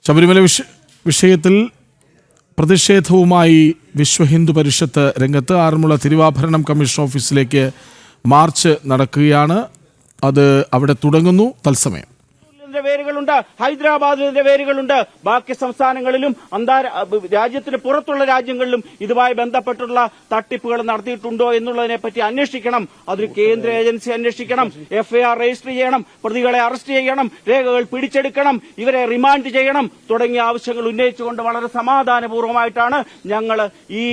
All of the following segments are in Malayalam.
ശബരിമല വിഷയത്തിൽ പ്രതിഷേധവുമായി വിശ്വ ഹിന്ദു പരിഷത്ത് രംഗത്ത്. ആറന്മുള തിരുവാഭരണം കമ്മീഷൻ ഓഫീസിലേക്ക് മാർച്ച് നടക്കുകയാണ്. അത് അവിടെ തുടങ്ങുന്നു. തത്സമയം വേരുകളുണ്ട്, ഹൈദരാബാദിന്റെ വേരുകളുണ്ട്, ബാക്കി സംസ്ഥാനങ്ങളിലും രാജ്യത്തിന് പുറത്തുള്ള രാജ്യങ്ങളിലും ഇതുമായി ബന്ധപ്പെട്ടുള്ള തട്ടിപ്പുകൾ നടത്തിയിട്ടുണ്ടോ എന്നുള്ളതിനെ പറ്റി അന്വേഷിക്കണം. അതൊരു കേന്ദ്ര ഏജൻസി അന്വേഷിക്കണം. FIR രജിസ്റ്റർ ചെയ്യണം, പ്രതികളെ അറസ്റ്റ് ചെയ്യണം, രേഖകൾ പിടിച്ചെടുക്കണം, ഇവരെ റിമാൻഡ് ചെയ്യണം തുടങ്ങിയ ആവശ്യങ്ങൾ ഉന്നയിച്ചുകൊണ്ട് വളരെ സമാധാനപൂർവ്വമായിട്ടാണ് ഞങ്ങൾ ഈ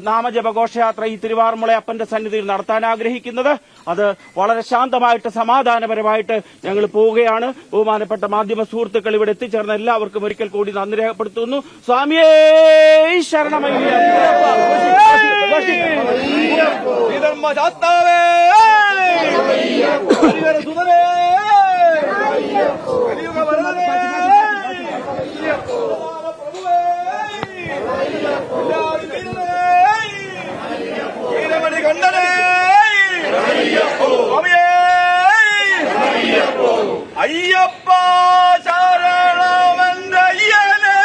നാമജപ ഘോഷയാത്ര ഈ തിരുവാർമുള അപ്പന്റെ സന്നിധിയിൽ നടത്താൻ ആഗ്രഹിക്കുന്നത്. അത് വളരെ ശാന്തമായിട്ട് സമാധാനപരമായിട്ട് ഞങ്ങൾ പോവുകയാണ്. ബഹുമാനപ്പെട്ട മാധ്യമ സുഹൃത്തുക്കൾ ഇവിടെ എത്തിച്ചേർന്ന എല്ലാവർക്കും ഒരിക്കൽ കൂടി നന്ദി രേഖപ്പെടുത്തുന്നു. സ്വാമിയേ ശരണമയ്യപ്പ. അയ്യപ്പ ശരണമെന്തയ്യനേ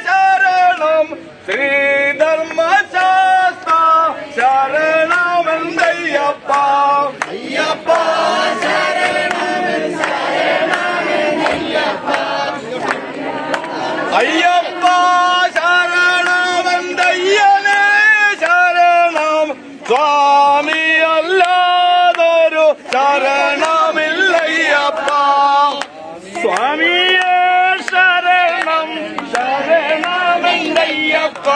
ശരണം, ശ്രീധർമ്മശാസ്ത്ര ശരണമെന്തയ്യപ്പ. അയ്യപ്പ അയ്യപ്പ ശരണമെന്തയ്യനേ ശരണം, സ്വാമി അല്ലാതൊരു ശരണമില്ലയ്യപ്പ. സ്വാമിയേ ശരണം ശരണമെന്തയ്യപ്പ.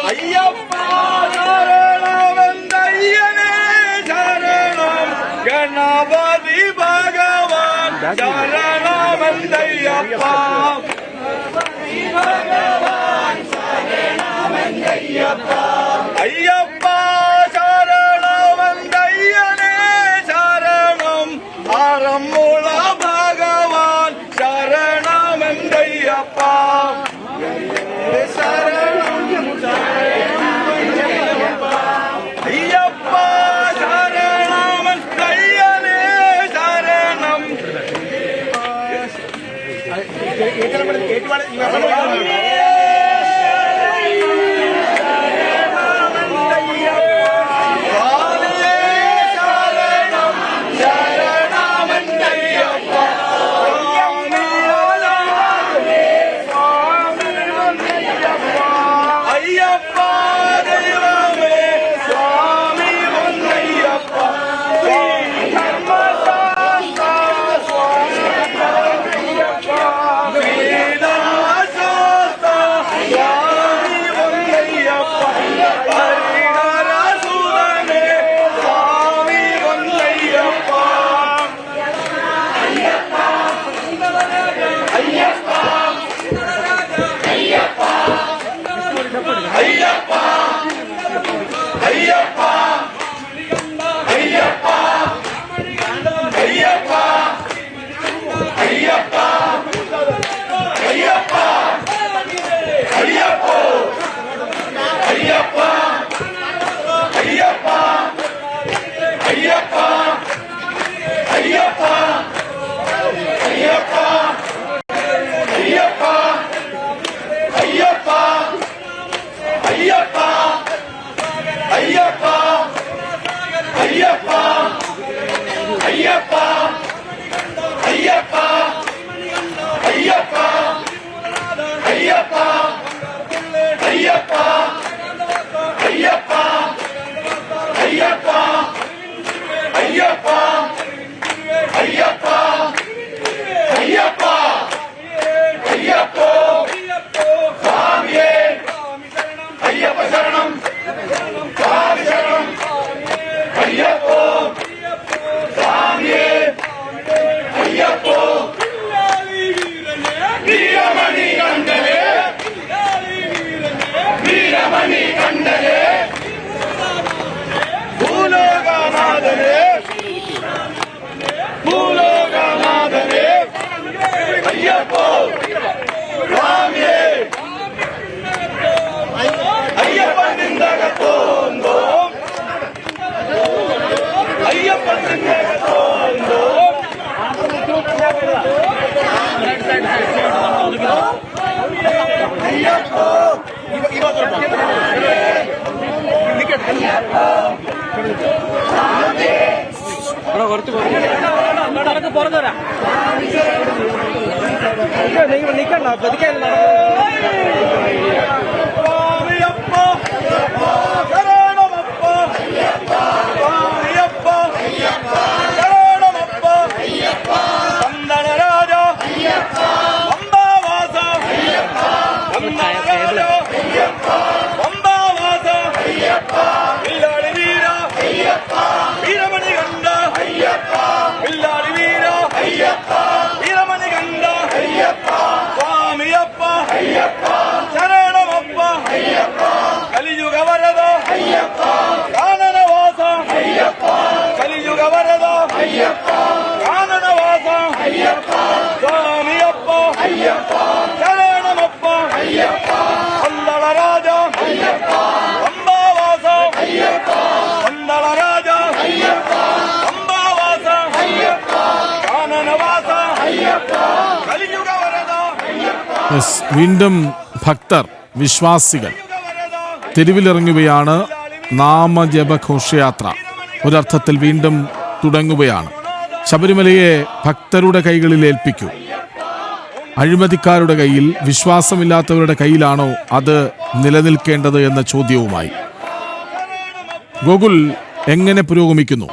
അയ്യപ്പ ശരണമെന്തയ്യനേ ശരണം, ഗണപതി ഭഗവാൻ ശരണമെന്തയ്യപ്പ. അയ്യപ്പ ശരണമെന്തയ്യനേ ശരണം, ആറന്മുള ഭഗവാൻ ശരണമെന്തയ്യപ്പ. അയ്യപ്പ ശരണമെന്തയ്യനേ ശരണം. വീണ്ടും ഭക്തർ വിശ്വാസികൾ തെരുവിലിറങ്ങുകയാണ്. നാമജപഘോഷയാത്ര ഒരർത്ഥത്തിൽ വീണ്ടും തുടങ്ങുകയാണ്. ശബരിമലയെ ഭക്തരുടെ കൈകളിൽ ഏൽപ്പിക്കൂ. അഴിമതിക്കാരുടെ കയ്യിൽ, വിശ്വാസമില്ലാത്തവരുടെ കയ്യിലാണോ അത് നിലനിൽക്കേണ്ടത് എന്ന ചോദ്യവുമായി ഗോകുൽ എങ്ങനെ പുരോഗമിക്കുന്നു?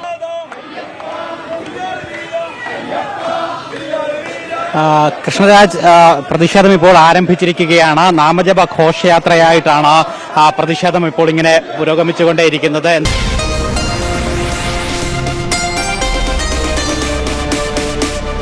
കൃഷ്ണരാജ്, പ്രതിഷേധം ഇപ്പോൾ ആരംഭിച്ചിരിക്കുകയാണ്. നാമജപ ഘോഷയാത്രയായിട്ടാണ് പ്രതിഷേധം ഇപ്പോൾ ഇങ്ങനെ പുരോഗമിച്ചുകൊണ്ടേയിരിക്കുന്നത്.